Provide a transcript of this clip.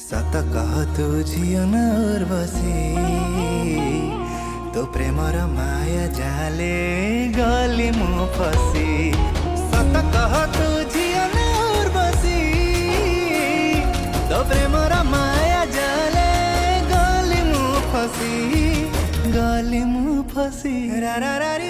सत कह तू झियो न उर्वशी तो प्रेमर माया जाले गली मु फसी। सत कह तू झियो न उर्वशी तो प्रेमर माया जाले गली मु फसी रा रा रा री